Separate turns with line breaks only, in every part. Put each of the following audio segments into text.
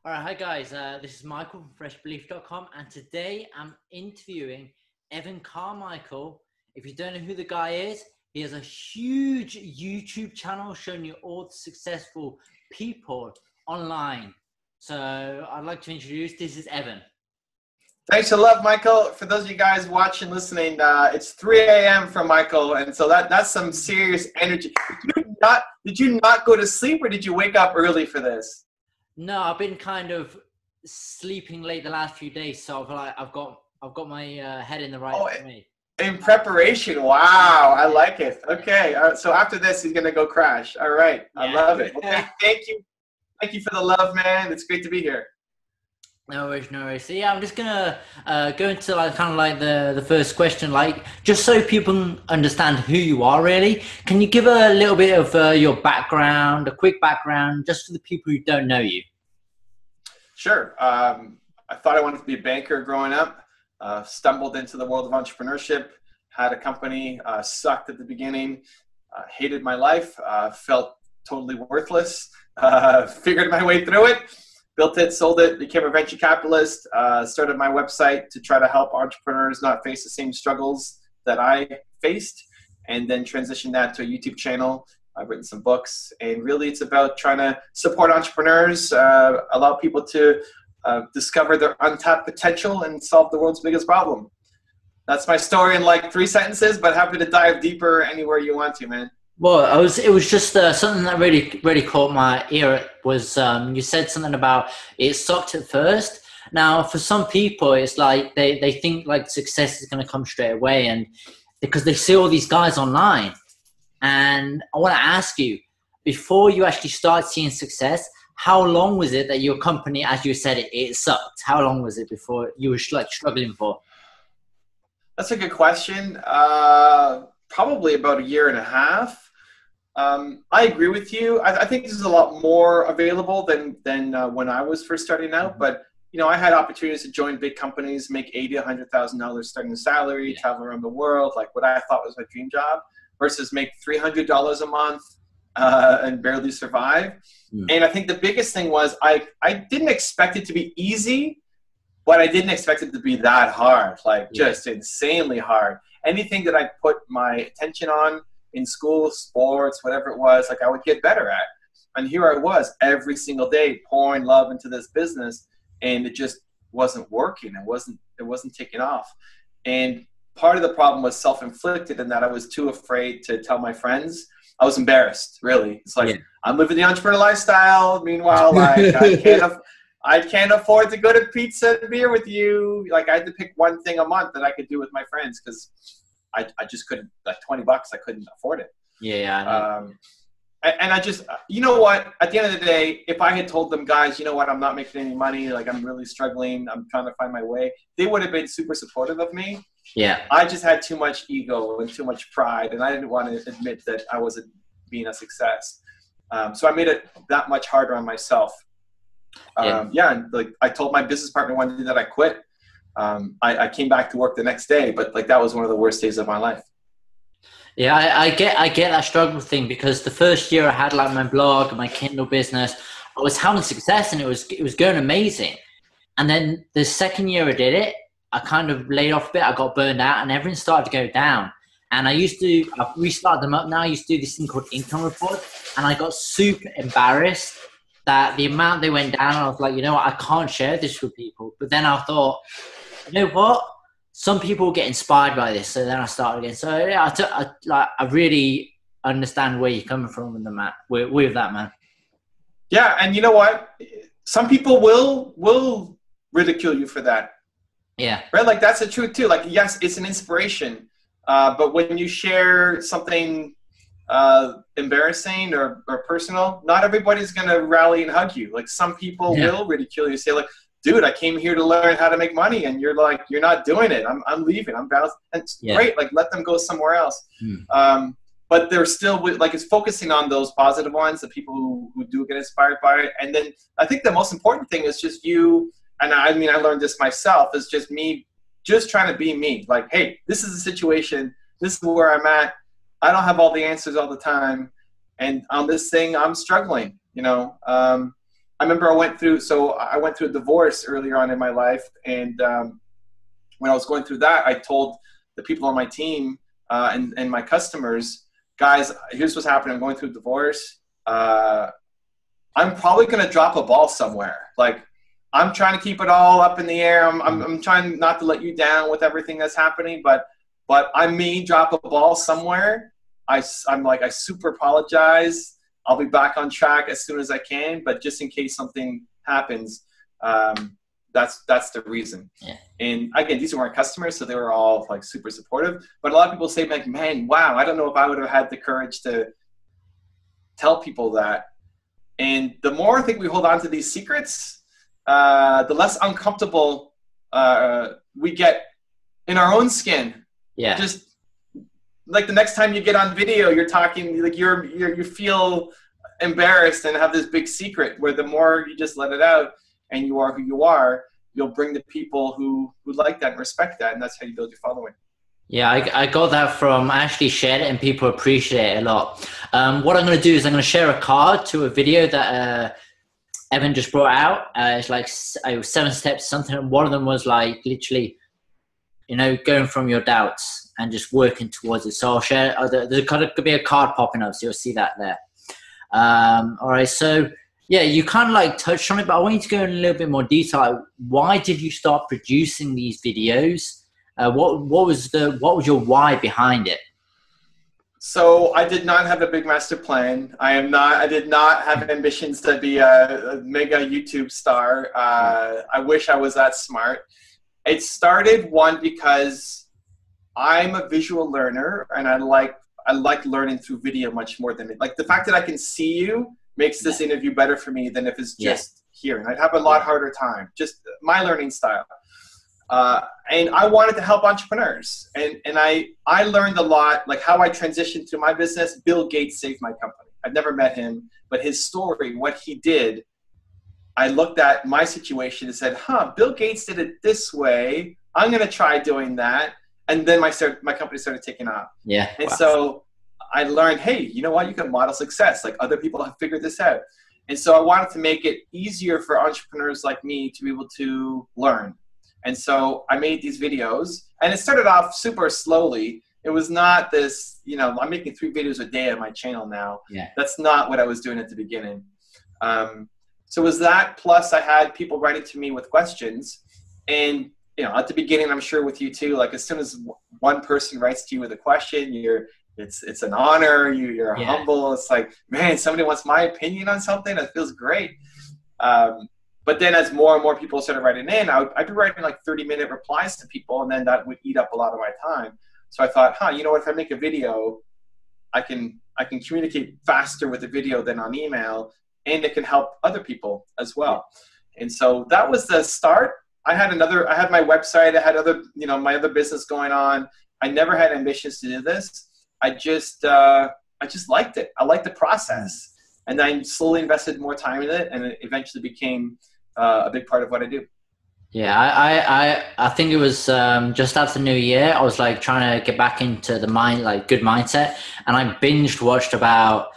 All right, hi guys. This is Michael from freshbelief.com, and today I'm interviewing Evan Carmichael. If you don't know who the guy is, he has a huge YouTube channel showing you all the successful people online. So I'd like to introduce, this is Evan.
Thanks a lot, Michael. For those of you guys watching, listening, it's 3 a.m. for Michael, and so that's some serious energy. Did you not go to sleep, or did you wake up early for this?
No, I've been kind of sleeping late the last few days, so I've got my head in the right way.
In preparation, wow, I like it. Okay, so after this, he's gonna go crash. All right, yeah. I love it. Okay, thank you for the love, man. It's great to be here.
No worries, no worries. So yeah, I'm just gonna go into the first question, just so people understand who you are really. Can you give a little bit of your background, a quick background, just for the people who don't know you?
Sure. I thought I wanted to be a banker growing up. Stumbled into the world of entrepreneurship. Had a company. Sucked at the beginning. Hated my life. Felt totally worthless. Figured my way through it. Built it, sold it, became a venture capitalist, started my website to try to help entrepreneurs not face the same struggles that I faced, and then transitioned that to a YouTube channel. I've written some books, and really it's about trying to support entrepreneurs, allow people to discover their untapped potential and solve the world's biggest problem. That's my story in like 3 sentences, but happy to dive deeper anywhere you want to, man.
Well, it was just something that really caught my ear. Was you said something about it sucked at first. Now, for some people, it's like they think like success is going to come straight away, and because they see all these guys online. And I want to ask you, before you actually start seeing success, how long was it that your company, as you said, it sucked? How long was it before you were like struggling for?
That's a good question. Probably about 1.5 years. I agree with you. I think this is a lot more available than when I was first starting out. But you know, I had opportunities to join big companies, make $80,000, $100,000 starting salary, travel around the world, like what I thought was my dream job, versus make $300 a month and barely survive. And I think the biggest thing was I didn't expect it to be easy, but I didn't expect it to be that hard, like just insanely hard. Anything that I put my attention on in school, sports, whatever it was, like I would get better at. And here I was every single day pouring love into this business, and it just wasn't working. It wasn't taking off. And part of the problem was self-inflicted in that I was too afraid to tell my friends. I was embarrassed, really. It's like, I'm living the entrepreneur lifestyle. Meanwhile, like I can't afford to go to pizza and beer with you. Like I had to pick one thing a month that I could do with my friends, because I just couldn't, like $20, I couldn't afford it. And I just, you know what, at the end of the day, if I had told them, guys, you know what, I'm not making any money, like I'm really struggling, I'm trying to find my way, they would have been super supportive of me. I just had too much ego and too much pride, and I didn't want to admit that I wasn't being a success. So I made it that much harder on myself. And like I told my business partner one day that I quit. I came back to work the next day, but like that was one of the worst days of my life.
Yeah, I get that struggle thing, because the first year I had like my blog, my Kindle business, I was having success and it was going amazing. And then the second year I did it, I kind of laid off a bit, I got burned out, and everything started to go down. And I've restarted them up now. I used to do this thing called income report, and I got super embarrassed that the amount they went down. I was like, you know what, I can't share this with people. But then I thought, you know what? Some people get inspired by this, so then I started again. So yeah, I really understand where you're coming from with that, man.
Yeah, and you know what? Some people will ridicule you for that.
Yeah.
Right. Like that's the truth too. Like yes, it's an inspiration, but when you share something embarrassing or personal, not everybody's gonna rally and hug you. Like some people will ridicule you, say like, dude, I came here to learn how to make money, and you're like, you're not doing it. I'm leaving. I'm bouncing. And it's great. Like, let them go somewhere else. But they're still like, it's focusing on those positive ones, the people who do get inspired by it. And then I think the most important thing is just you. And I mean, I learned this myself. Is just me, just trying to be me. Like, hey, this is the situation. This is where I'm at. I don't have all the answers all the time. And on this thing, I'm struggling. You know. I remember I went through a divorce earlier on in my life, and when I was going through that, I told the people on my team and my customers, guys, here's what's happening. I'm going through a divorce. I'm probably going to drop a ball somewhere. Like, I'm trying to keep it all up in the air. I'm trying not to let you down with everything that's happening, but I may drop a ball somewhere. I'm like, I super apologize. I'll be back on track as soon as I can, but just in case something happens, that's the reason.
Yeah.
And again, these were my customers, so they were all like super supportive. But a lot of people say, like, man, wow, I don't know if I would have had the courage to tell people that. And the more I think we hold on to these secrets, the less uncomfortable we get in our own skin.
Yeah.
Just like the next time you get on video, you're talking like you feel embarrassed and have this big secret, where the more you just let it out and you are who you are, you'll bring the people who like that and respect that, and that's how you build your following.
Yeah, I got that from, I actually shared it and people appreciate it a lot. What I'm going to do is I'm going to share a card to a video that Evan just brought out. It's like 7 steps something, and one of them was like literally, going from your doubts and just working towards it. So I'll share, there could be a card popping up, so you'll see that there. All right, so yeah, you kind of like touched on it, but I want you to go in a little bit more detail. Like, why did you start producing these videos? What was your why behind it?
So I did not have a big master plan. I did not have ambitions to be a mega YouTube star. I wish I was that smart. It started because I'm a visual learner, and I like learning through video much more than it. Like, the fact that I can see you makes this interview better for me than if it's just hearing. I'd have a lot harder time. Just my learning style. And I wanted to help entrepreneurs. And I learned a lot, like how I transitioned through my business. Bill Gates saved my company. I've never met him, but his story, what he did, I looked at my situation and said, Bill Gates did it this way. I'm going to try doing that. And then my company started taking off.
Yeah.
And so I learned, hey, you know what? You can model success. Like, other people have figured this out. And so I wanted to make it easier for entrepreneurs like me to be able to learn. And so I made these videos, and it started off super slowly. It was not this, I'm making 3 videos a day on my channel now.
Yeah.
That's not what I was doing at the beginning. So it was that, plus I had people writing to me with questions. And, at the beginning, I'm sure with you too, like, as soon as one person writes to you with a question, it's an honor. You're humble. It's like, man, somebody wants my opinion on something. That feels great. But then as more and more people started writing in, I'd be writing like 30-minute replies to people, and then that would eat up a lot of my time. So I thought, you know what, if I make a video, I can communicate faster with a video than on email, and it can help other people as well. And so that was the start. I had my website, I had other, my other business going on. I never had ambitions to do this. I just liked it. I liked the process. And I slowly invested more time in it, and it eventually became a big part of what I do.
Yeah, I think it was just after New Year. I was like trying to get back into the good mindset, and I binge watched about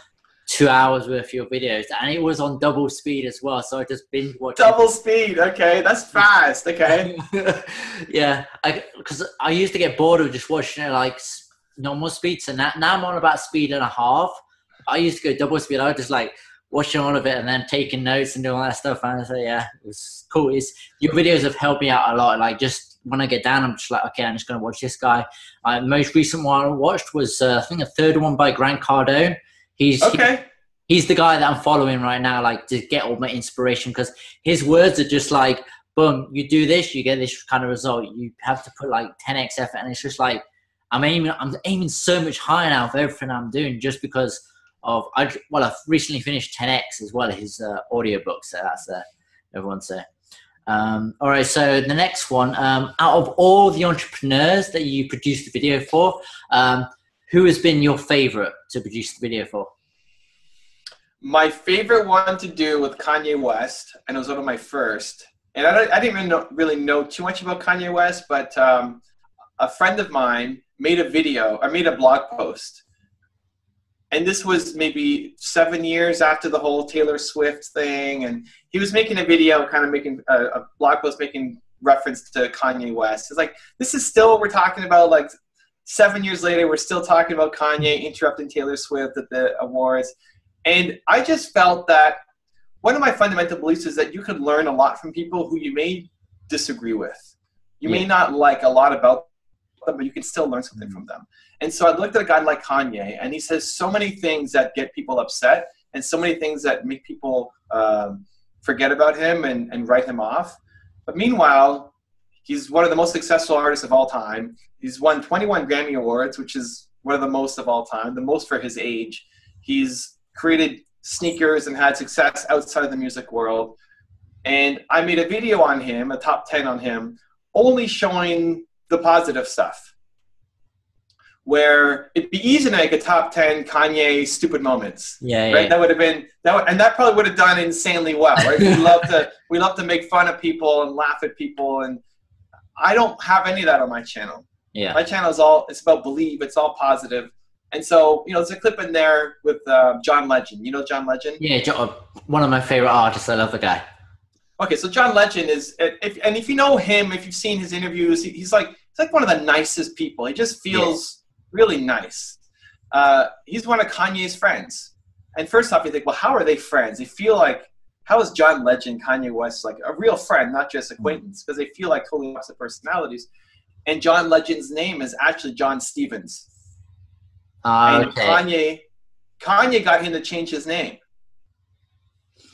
2 hours worth of your videos, and it was on double speed as well. So I just binge watched.
Double speed, okay, that's fast. Okay.
Yeah, because I used to get bored of just watching it like normal speed. So now I'm on about speed and a half. I used to go double speed. I was just like watching all of it and then taking notes and doing all that stuff. And I say, yeah, it was cool. Your videos have helped me out a lot. Like, just when I get down, I'm just like, okay, I'm just going to watch this guy. The most recent one I watched was, I think, a third one by Grant Cardone. He's the guy that I'm following right now, like, to get all my inspiration, because his words are just like, boom, you do this, you get this kind of result. You have to put like 10x effort. And it's just like, I'm aiming so much higher now for everything I'm doing, just because of, I've recently finished 10x as well, his audiobook. So that's everyone say. All right, so the next one, out of all the entrepreneurs that you produced the video for, who has been your favorite to produce the video for?
My favorite one to do with Kanye West, and it was one of my first. And I didn't even really know too much about Kanye West, but a friend of mine made a blog post. And this was maybe 7 years after the whole Taylor Swift thing. And he was making a video, kind of making a blog post making reference to Kanye West. It's like, this is still what we're talking about. Like 7 years later, we're still talking about Kanye interrupting Taylor Swift at the awards. And I just felt that one of my fundamental beliefs is that you could learn a lot from people who you may disagree with. You may not like a lot about them, but you can still learn something from them. And so I looked at a guy like Kanye, and he says so many things that get people upset and so many things that make people forget about him and write him off. But meanwhile, he's one of the most successful artists of all time. He's won 21 Grammy Awards, which is one of the most of all time, the most for his age. He's created sneakers and had success outside of the music world. And I made a video on him, a top 10 on him, only showing the positive stuff. Where it'd be easy to make a top 10 Kanye stupid moments.
Yeah,
right?
yeah.
That would have been and that probably would have done insanely well, right? we love to make fun of people and laugh at people, and I don't have any of that on my channel.
Yeah.
My channel it's about believe, it's all positive. And so, there's a clip in there with John Legend. You know John Legend?
Yeah, one of my favorite artists. I love the guy. Okay,
so John Legend is, if you know him, if you've seen his interviews, he's like one of the nicest people. He just feels really nice. He's one of Kanye's friends. And first off, you think, well, how are they friends? They feel like, how is John Legend, Kanye West, like a real friend, not just acquaintance? Because they feel like totally opposite personalities. And John Legend's name is actually John Stevens. And Kanye got him to change his name.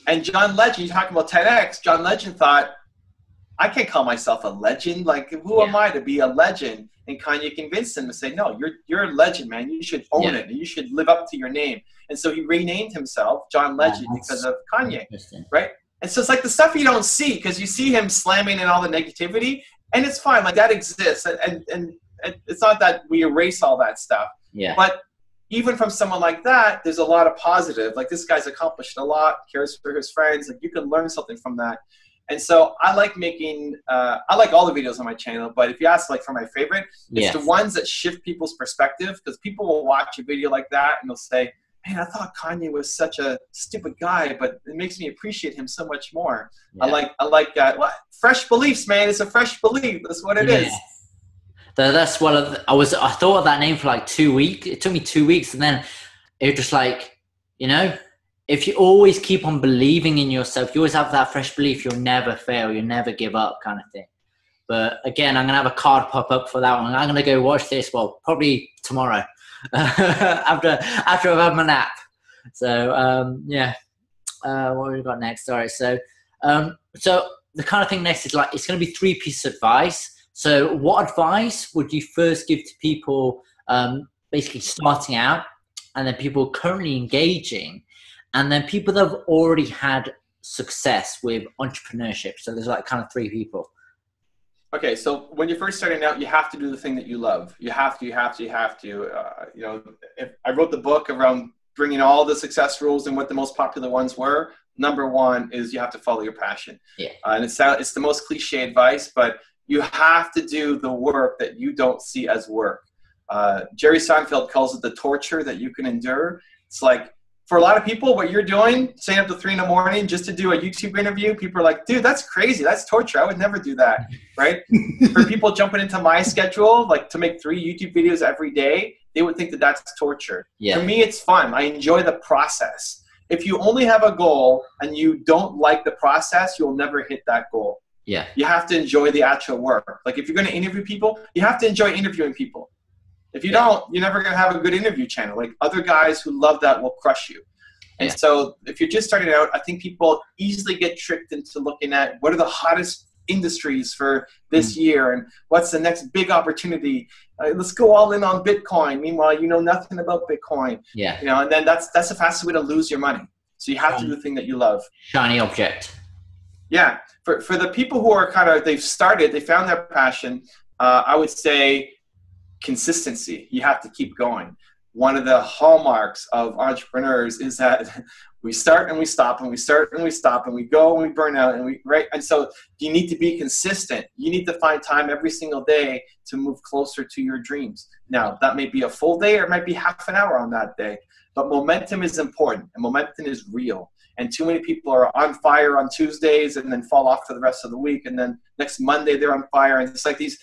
And John Legend, you're talking about TEDx, John Legend thought, I can't call myself a legend. Like, who am I to be a legend? And Kanye convinced him to say, no, you're a legend, man. You should own it. And you should live up to your name. And so he renamed himself John Legend because of Kanye, right? And so it's like the stuff you don't see, because you see him slamming and all the negativity, and it's fine. Like, that exists. And it's not that we erase all that stuff.
Yeah.
But even from someone like that, there's a lot of positive. Like, this guy's accomplished a lot, cares for his friends. Like, you can learn something from that. And so I like making, I like all the videos on my channel, but if you ask like for my favorite, it's the ones that shift people's perspective, because people will watch a video like that and they'll say, man, I thought Kanye was such a stupid guy, but it makes me appreciate him so much more. Yeah. I like what? Fresh beliefs, man. It's a fresh belief. That's what it is.
That's what I thought of that name for like 2 weeks. It took me 2 weeks, and then it was just like, if you always keep on believing in yourself, you always have that fresh belief, you'll never fail, you'll never give up kind of thing. But again, I'm going to have a card pop up for that one. I'm going to go watch this, well, probably tomorrow after I've had my nap. So, what have we got next? All right. So the kind of thing next is like, it's going to be 3 pieces of advice. So what advice would you first give to people basically starting out, and then people currently engaging, and then people that have already had success with entrepreneurship? So there's like kind of 3 people.
Okay, so when you're first starting out, you have to do the thing that you love. You have to. If I wrote the book around bringing all the success rules and what the most popular ones were. Number 1 is you have to follow your passion. Yeah. And it's the most cliche advice, but you have to do the work that you don't see as work. Jerry Seinfeld calls it the torture that you can endure. It's like, for a lot of people, what you're doing, staying up to 3 in the morning just to do a YouTube interview, people are like, dude, that's crazy. That's torture. I would never do that, right? For people jumping into my schedule, like to make 3 YouTube videos every day, they would think that that's torture. Yeah. For me, it's fun. I enjoy the process. If you only have a goal and you don't like the process, you'll never hit that goal. Yeah. You have to enjoy the actual work. Like, if you're going to interview people, you have to enjoy interviewing people. If you don't, you're never going to have a good interview channel. Like, other guys who love that will crush you. And so if you're just starting out, I think people easily get tricked into looking at what are the hottest industries for this year and what's the next big opportunity. Let's go all in on Bitcoin. Meanwhile, you know nothing about Bitcoin. Yeah. And then that's the fastest way to lose your money. So you have to do the thing that you love. Shiny object. Yeah. For the people who are they found their passion, I would say consistency. You have to keep going. One of the hallmarks of entrepreneurs is that we start and we stop and we start and we stop and we go and we burn out and so you need to be consistent. You need to find time every single day to move closer to your dreams. Now, that may be a full day or it might be half an hour on that day, but momentum is important, and momentum is real. And too many people are on fire on Tuesdays and then fall off for the rest of the week, and then next Monday they're on fire, and it's like these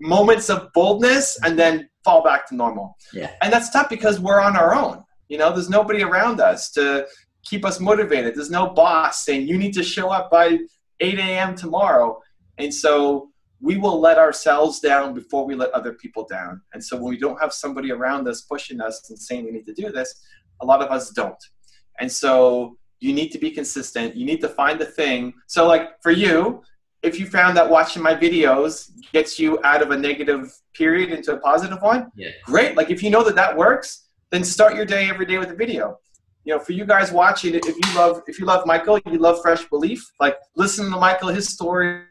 moments of boldness and then fall back to normal.
Yeah.
And that's tough because we're on our own. You know, there's nobody around us to keep us motivated. There's no boss saying you need to show up by 8 a.m. tomorrow. And so we will let ourselves down before we let other people down. And so when we don't have somebody around us pushing us and saying we need to do this, a lot of us don't. And so you need to be consistent. You need to find the thing. So like for you, if you found that watching my videos gets you out of a negative period into a positive one,
yeah,
great. Like if you know that that works, then start your day every day with a video. You know, for you guys watching it, if you love Michael, you love Fresh Belief, like listen to Michael, his story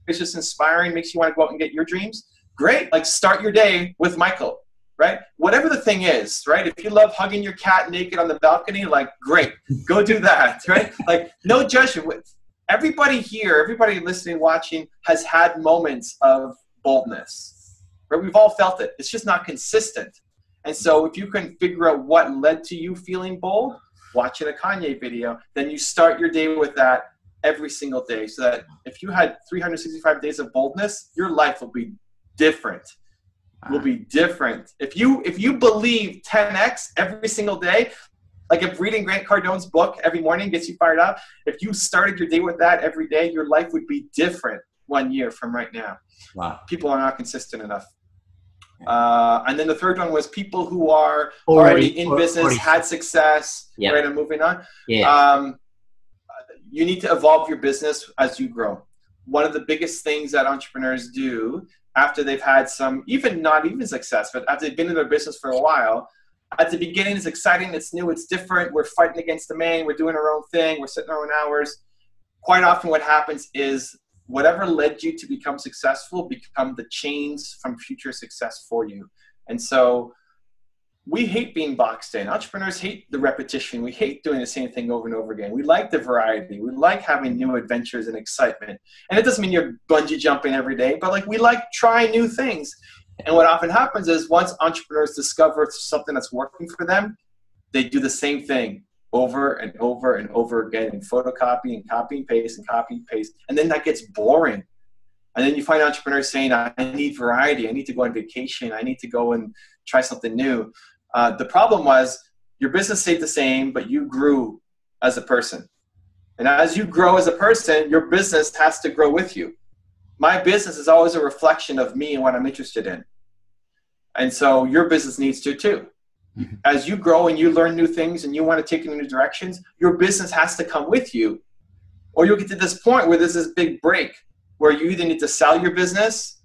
is just inspiring, makes you want to go out and get your dreams. Great. Like start your day with Michael, right? Whatever the thing is, right? If you love hugging your cat naked on the balcony, like great, go do that, right? Like no judgment. Everybody here, everybody listening, watching has had moments of boldness, right? We've all felt it. It's just not consistent. And so if you can figure out what led to you feeling bold, watching a Kanye video, then you start your day with that every single day, so that if you had 365 days of boldness, your life will be different. Will be different. If you believe 10x every single day, like if reading Grant Cardone's book every morning gets you fired up, if you started your day with that every day, your life would be different 1 year from right now.
Wow.
People are not consistent enough. And then the third one was people who are already in business, had success,
yeah,
right? I'm moving on.
Yeah.
You need to evolve your business as you grow. One of the biggest things that entrepreneurs do after they've had some, not even success, but after they've been in their business for a while, at the beginning it's exciting, it's new, it's different, we're fighting against the man, we're doing our own thing, we're setting our own hours. Quite often what happens is whatever led you to become successful become the chains from future success for you. And so we hate being boxed in. Entrepreneurs hate the repetition. We hate doing the same thing over and over again. We like the variety. We like having new adventures and excitement. And it doesn't mean you're bungee jumping every day, but like we like trying new things. And what often happens is once entrepreneurs discover something that's working for them, they do the same thing over and over and over again and photocopy and copy and paste and copy and paste. And then that gets boring. And then you find entrepreneurs saying, I need variety. I need to go on vacation. I need to go and try something new. The problem was your business stayed the same, but you grew as a person. And as you grow as a person, your business has to grow with you. My business is always a reflection of me and what I'm interested in. And so your business needs to too. As you grow and you learn new things and you want to take in new directions, your business has to come with you. Or you'll get to this point where there's this big break where you either need to sell your business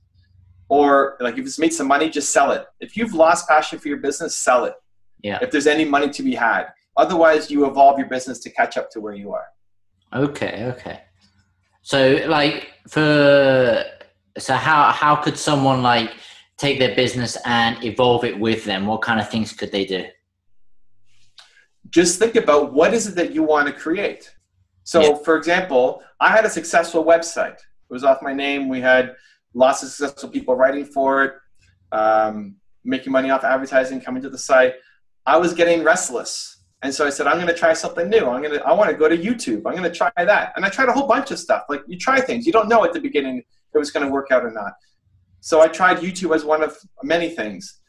or like if it's made some money, just sell it. If you've lost passion for your business, sell it.
Yeah.
If there's any money to be had. Otherwise, you evolve your business to catch up to where you are.
Okay. So how could someone like take their business and evolve it with them? What kind of things could they do?
Just think about what is it that you want to create. So for example, I had a successful website. It was off my name. We had lots of successful people writing for it, making money off advertising, coming to the site. I was getting restless. And so I said, I'm going to try something new. I want to go to YouTube. I'm going to try that. And I tried a whole bunch of stuff. Like you try things. You don't know at the beginning if it was going to work out or not. So I tried YouTube as one of many things.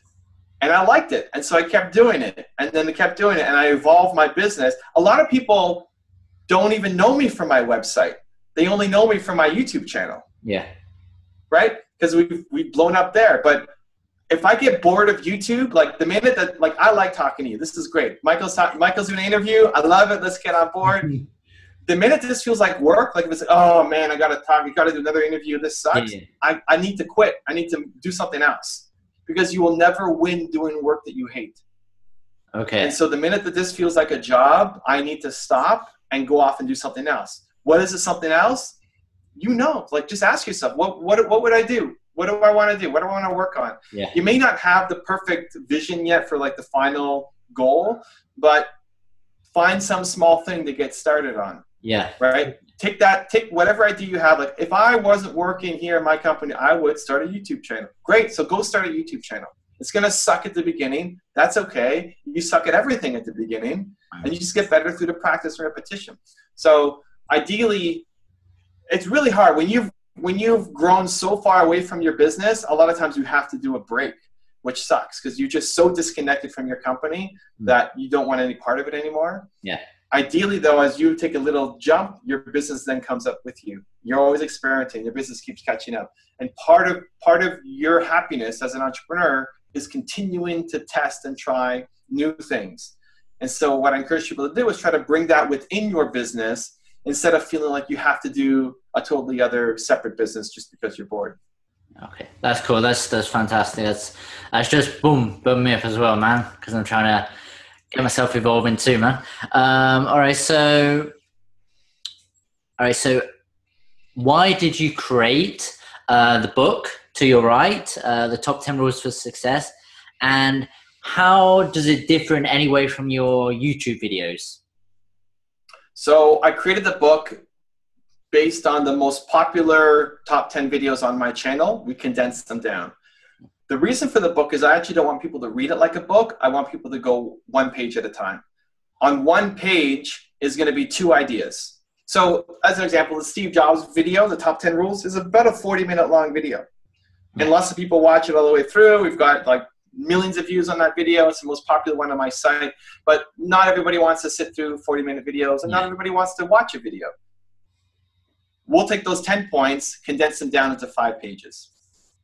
And I liked it. And so I kept doing it. And then I kept doing it. And I evolved my business. A lot of people don't even know me from my website. They only know me from my YouTube channel. Yeah. Right? Because we've blown up there. But if I get bored of YouTube, like the minute that, like, I like talking to you. This is great. Michael's doing an interview. I love it. Let's get on board. The minute this feels like work, like if it's, oh man, I got to talk. You got to do another interview. This sucks. Yeah. I need to quit. I need to do something else because you will never win doing work that you hate. Okay. And so the minute that this feels like a job, I need to stop and go off and do something else. What is it? Something else? You know, like just ask yourself, what would I do? What do I want to do? What do I want to work on? Yeah. You may not have the perfect vision yet for like the final goal, but find some small thing to get started on. Yeah. Right? Take whatever idea you have. Like if I wasn't working here in my company, I would start a YouTube channel. Great. So go start a YouTube channel. It's going to suck at the beginning. That's okay. You suck at everything at the beginning, and you just get better through the practice and repetition. So ideally, it's really hard when you've grown so far away from your business. A lot of times you have to do a break, which sucks because you're just so disconnected from your company that you don't want any part of it anymore.
Yeah.
Ideally, though, as you take a little jump, your business then comes up with you. You're always experimenting. Your business keeps catching up. And part of your happiness as an entrepreneur is continuing to test and try new things. And so what I encourage people to do is try to bring that within your business instead of feeling like you have to do a totally other separate business just because you're bored.
Okay, that's cool. That's fantastic. That's just boom me up as well, man, because I'm trying to get myself evolving too, man. All right, so why did you create the book To Your Right, the top 10 rules for success, and how does it differ in any way from your YouTube videos?
So I created the book based on the most popular top 10 videos on my channel. We condensed them down. The reason for the book is I actually don't want people to read it like a book. I want people to go one page at a time. On one page is going to be 2 ideas. So as an example, the Steve Jobs video, the top 10 rules, is about a 40-minute long video. And lots of people watch it all the way through. We've got like millions of views on that video. It's the most popular one on my site. But not everybody wants to sit through 40-minute videos, and not everybody wants to watch a video. We'll take those 10 points, condense them down into 5 pages.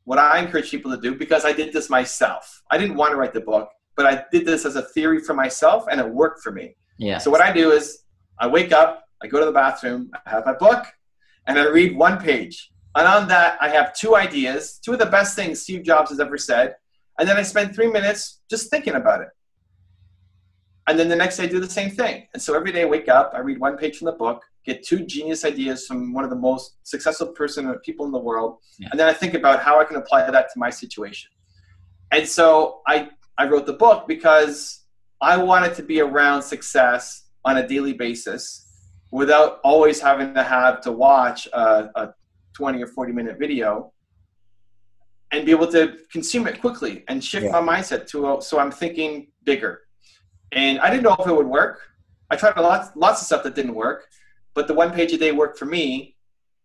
What I encourage people to do, because I did this myself. I didn't want to write the book, but I did this as a theory for myself, and it worked for me.
Yeah.
So what I do is I wake up, I go to the bathroom, I have my book, and I read 1 page. And on that, I have 2 ideas, 2 of the best things Steve Jobs has ever said. And then I spend 3 minutes just thinking about it. And then the next day I do the same thing. And so every day I wake up, I read 1 page from the book, get 2 genius ideas from one of the most successful people in the world. Yeah. And then I think about how I can apply that to my situation. And so I wrote the book because I wanted to be around success on a daily basis without always having to watch a 20 or 40-minute video, and be able to consume it quickly and shift my mindset to so I'm thinking bigger. And I didn't know if it would work. I tried lots of stuff that didn't work, but the 1 page a day worked for me.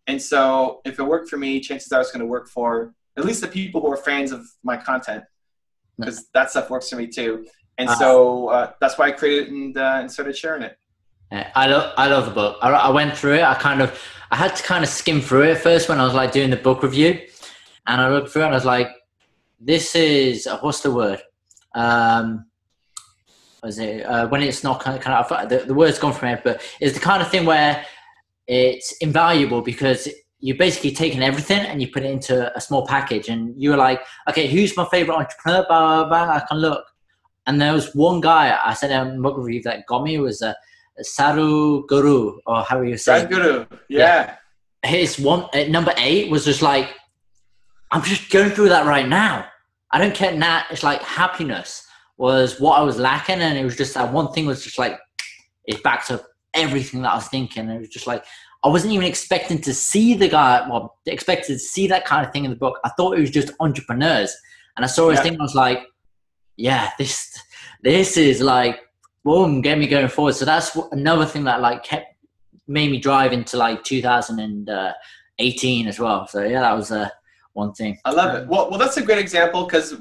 And so if it worked for me, chances are it's going to work for at least the people who are fans of my content, because that stuff works for me too. And so that's why I created it and started sharing it.
I love the book. I went through it. I had to kind of skim through it first when I was like doing the book review, and I looked through it and I was like, this is what's the word? When it's not kind of the word's gone from it, but it's the kind of thing where it's invaluable because you're basically taking everything and you put it into a small package, and you're like, okay, who's my favorite entrepreneur? Blah, blah, blah. I can look, and there was one guy I said in a book review that got me was Sadhu Guru, or how are you saying?
Sadhguru, yeah.
His one number 8 was just like, I'm just going through that right now. I don't care now. It's like happiness was what I was lacking, and it was just that one thing was just like it backed up everything that I was thinking. It was just like I wasn't even expecting to see the guy. Well, expected to see that kind of thing in the book. I thought it was just entrepreneurs, and I saw his thing. And I was like, yeah, this is like. Boom, get me going forward. So that's another thing that like made me drive into like 2018 as well. So yeah, that was one thing.
I love it. Well, that's a great example, because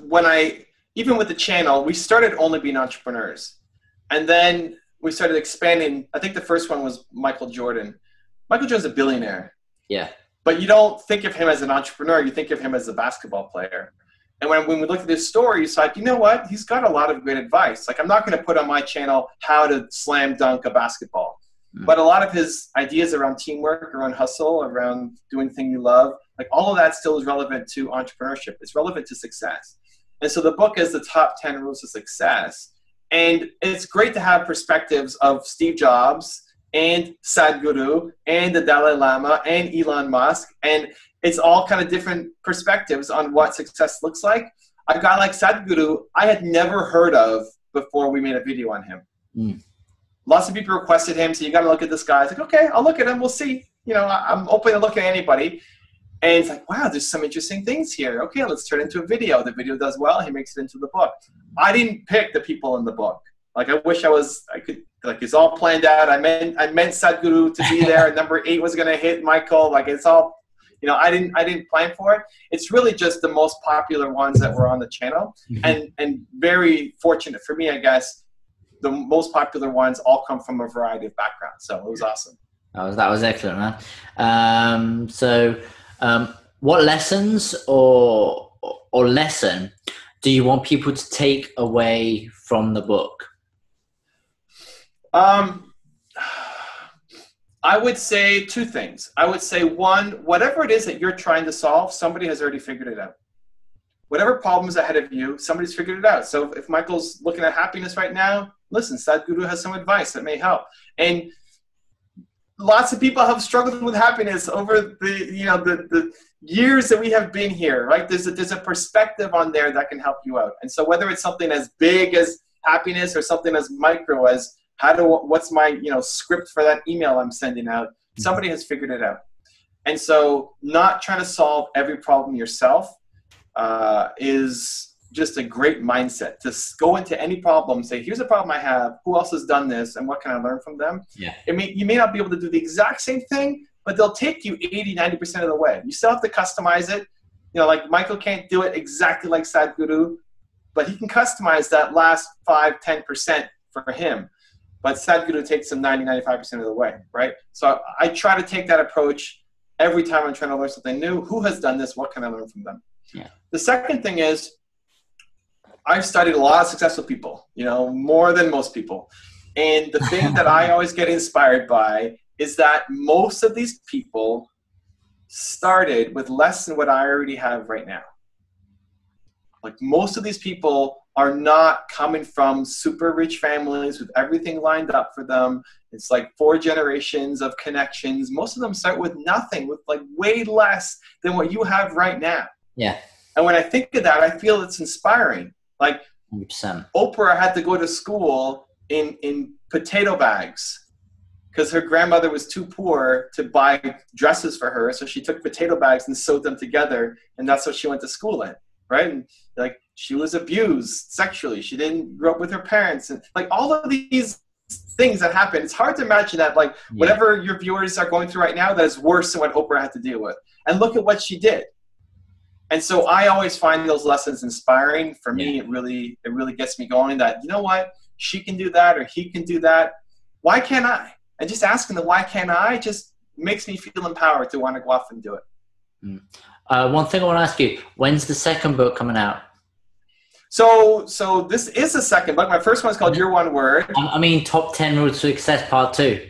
even with the channel, we started only being entrepreneurs, and then we started expanding. I think the first one was Michael Jordan. Michael Jordan's a billionaire.
Yeah.
But you don't think of him as an entrepreneur. You think of him as a basketball player. And when we looked at his story, it's like, you know what? He's got a lot of great advice. Like, I'm not going to put on my channel how to slam dunk a basketball. But a lot of his ideas around teamwork, around hustle, around doing the thing you love, like all of that still is relevant to entrepreneurship. It's relevant to success. And so the book is the top 10 rules of success. And it's great to have perspectives of Steve Jobs and Sadhguru and the Dalai Lama and Elon Musk. And it's all kind of different perspectives on what success looks like. A guy like Sadhguru, I had never heard of before we made a video on him. Lots of people requested him, so you got to look at this guy. I was like, okay, I'll look at him. We'll see. You know, I'm open to look at anybody. And it's like, wow, there's some interesting things here. Okay, let's turn it into a video. The video does well. He makes it into the book. I didn't pick the people in the book. Like, I wish I could, like, it's all planned out. I meant Sadhguru to be there. Number 8 was going to hit Michael. Like, it's all, you know, I didn't plan for it. It's really just the most popular ones that were on the channel. And very fortunate for me, I guess, the most popular ones all come from a variety of backgrounds. So it was awesome.
That was excellent, man. What lessons or lesson do you want people to take away from the book?
I would say 2 things. I would say, 1, whatever it is that you're trying to solve, somebody has already figured it out. Whatever problem is ahead of you, somebody's figured it out. So if Michael's looking at happiness right now, listen, Sadhguru has some advice that may help. And lots of people have struggled with happiness over the years that we have been here, right? There's a perspective on there that can help you out. And so whether it's something as big as happiness or something as micro as what's my script for that email I'm sending out, somebody has figured it out. And so not trying to solve every problem yourself is just a great mindset. To go into any problem, say, here's a problem I have, who else has done this, and what can I learn from them?
Yeah.
I mean, you may not be able to do the exact same thing, but they'll take you 80-90% of the way. You still have to customize it. Like Michael can't do it exactly like Sadhguru, but he can customize that last 5-10% for him. But Sadhguru takes them 90-95% of the way, right? So I try to take that approach every time I'm trying to learn something new. Who has done this? What can I learn from them?
Yeah.
The second thing is, I've studied a lot of successful people, more than most people. And the thing that I always get inspired by is that most of these people started with less than what I already have right now. Like, most of these people are not coming from super rich families with everything lined up for them. It's like 4 generations of connections. Most of them start with nothing, with like way less than what you have right now.
Yeah.
And when I think of that, I feel it's inspiring. Like
100%.
Oprah had to go to school in potato bags because her grandmother was too poor to buy dresses for her. So she took potato bags and sewed them together. And that's what she went to school in, right? And like, she was abused sexually. She didn't grow up with her parents. And like, all of these things that happen, it's hard to imagine that, like, whatever your viewers are going through right now, that is worse than what Oprah had to deal with. And look at what she did. And so I always find those lessons inspiring. For me, it really gets me going that, you know what, she can do that or he can do that. Why can't I? And just asking the why can't I just makes me feel empowered to want to go off and do it.
One thing I want to ask you, when's the second book coming out?
So this is the second book. My first one's called Your One Word.
I mean, Top 10 Rules to Success Part 2.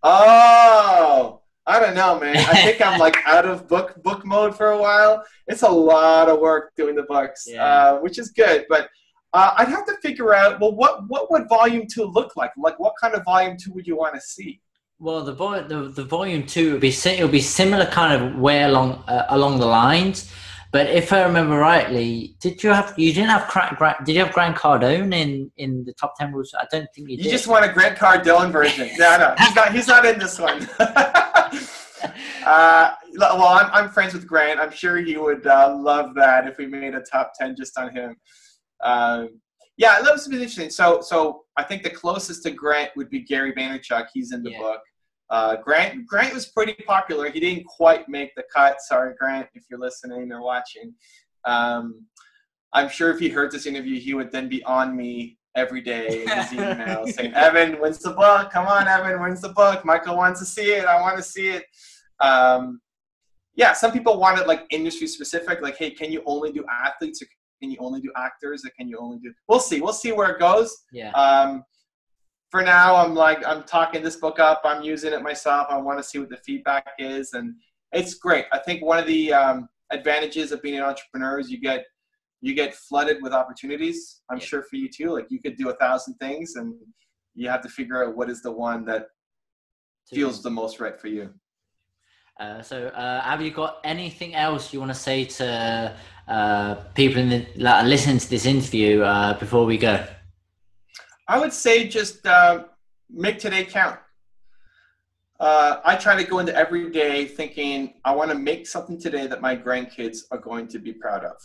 Oh, I don't know, man. I think I'm like out of book mode for a while. It's a lot of work doing the books, which is good. But I'd have to figure out, well, what would volume 2 look like? Like, what kind of volume 2 would you want to see?
Well, the volume 2 would be similar kind of way along the lines. But if I remember rightly, did you have Grant Cardone in the Top 10 Rules? I don't think you did.
You just want a Grant Cardone version. No, he's not in this one. Well, I'm friends with Grant. I'm sure he would love that if we made a top 10 just on him. Yeah, that was interesting. So I think the closest to Grant would be Gary Vaynerchuk. He's in the book. Grant was pretty popular. He didn't quite make the cut. Sorry, Grant, if you're listening or watching. I'm sure if he heard this interview, he would then be on me every day in his email saying, Evan, when's the book? Come on, Evan, when's the book? Michael wants to see it. I want to see it. Yeah, some people want it like industry specific. Like, hey, can you only do athletes or can you only do actors or can you only do... We'll see where it goes.
Yeah.
For now, I'm talking this book up. I'm using it myself. I want to see what the feedback is. And it's great. I think one of the advantages of being an entrepreneur is you get flooded with opportunities. I'm sure for you too. Like, you could do 1,000 things and you have to figure out what is the one that feels the most right for you.
So have you got anything else you want to say to people listening to this interview before we go? I
would say just make today count. I try to go into every day thinking I want to make something today that my grandkids are going to be proud of.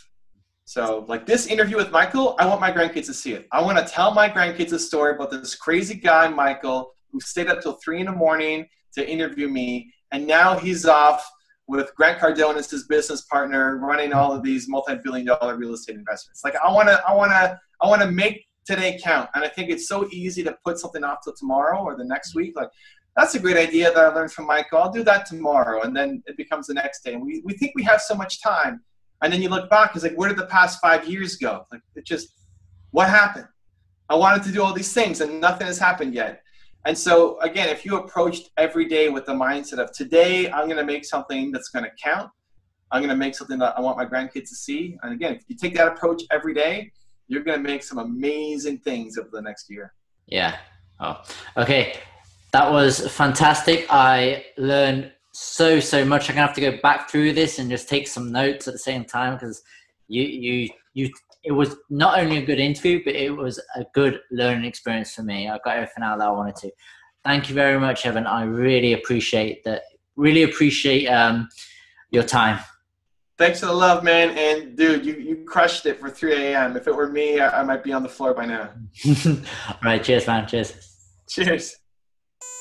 So like this interview with Michael, I want my grandkids to see it. I want to tell my grandkids a story about this crazy guy, Michael, who stayed up till 3 a.m. to interview me. And now he's off with Grant Cardone as his business partner, running all of these multi-billion-dollar real estate investments. Like I want to make today count. And I think it's so easy to put something off till tomorrow or the next week. Like, that's a great idea that I learned from Michael. I'll do that tomorrow. And then it becomes the next day. And we think we have so much time. And then you look back, it's like, where did the past 5 years go? Like, it just, what happened? I wanted to do all these things and nothing has happened yet. And so, again, if you approached every day with the mindset of today, I'm going to make something that's going to count. I'm going to make something that I want my grandkids to see. And again, if you take that approach every day, you're going to make some amazing things over the next year.
Yeah. Oh, okay. That was fantastic. I learned so much. I'm gonna have to go back through this and just take some notes at the same time, because it was not only a good interview, but it was a good learning experience for me. I got everything out that I wanted to. Thank you very much, Evan. I really appreciate that. Really appreciate your time.
Thanks for the love, man. And dude, you crushed it for 3 a.m. If it were me, I might be on the floor by now.
All right. Cheers, man. Cheers.
Cheers.